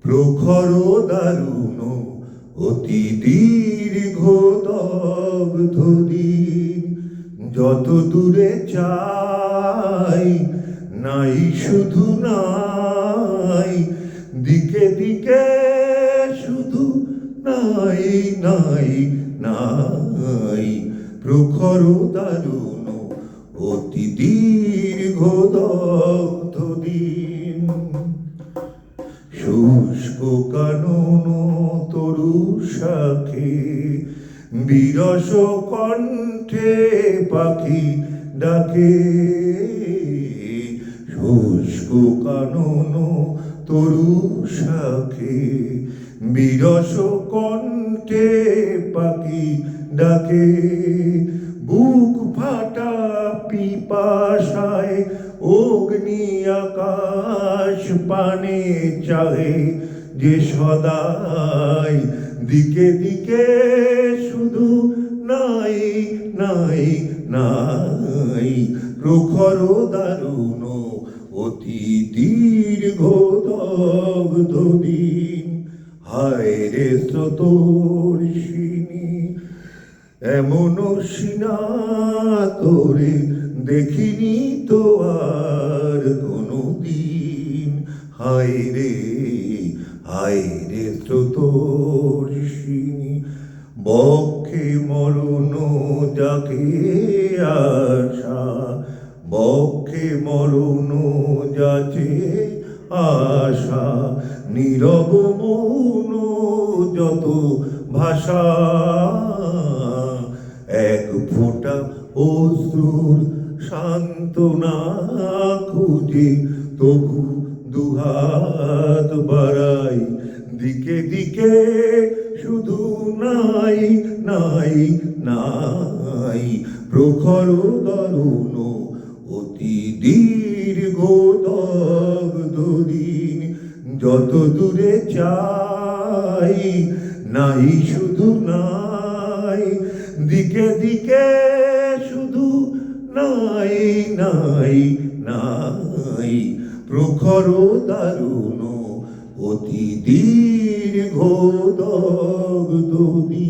প্রখর দারুণ অতি দীর্ঘ দগ্ধ দিন, যত দূরে চাই নাই শুধু নাই, দিকে দিকে শুধু নাই নাই নাই। প্রখর দারুণ অতি দীর্ঘ দগ্ধ দিন, শুষ্ক কানন তরু শাখে বিরস কণ্ঠে পাখি ডাকে। শুষ্ক কানন তরু শাখে বিরস কণ্ঠে পাখি ডাকে। বুক ফাটা পিপাসায় অগ্নি আকাশ পানে চাহে যে সদাই, দিকে দিকে শুধু নাই নাই নাই। প্রখর দারুণ অতি দীর্ঘ দগ্ধ দিন, হায় রে স্রোতর্ষিণী এমন সিনা তোরে দেখিনি তো আর কোনো দিন। হায় রে স্রোতর্ষিণী, বক্ষে মরণ যাকে আশা, বক্ষে মরণ যাচে আশা। নীরব মৌন যত ভাষা, এক ফোঁটা অশ্রুর সান্ত্বনা খুঁজে তবু দুহাত বাড়াই, দিকে দিকে শুধু নাই নাই নাই। প্রখর দারুণ অতি দীর্ঘ দগ্ধ দিন, যত দূরে চাই নাই শুধু নাই, দিকে দিকে শুধু নাই নাই নাই। প্রখর দারুণ অতি দীর্ঘ দগ্ধ দিন।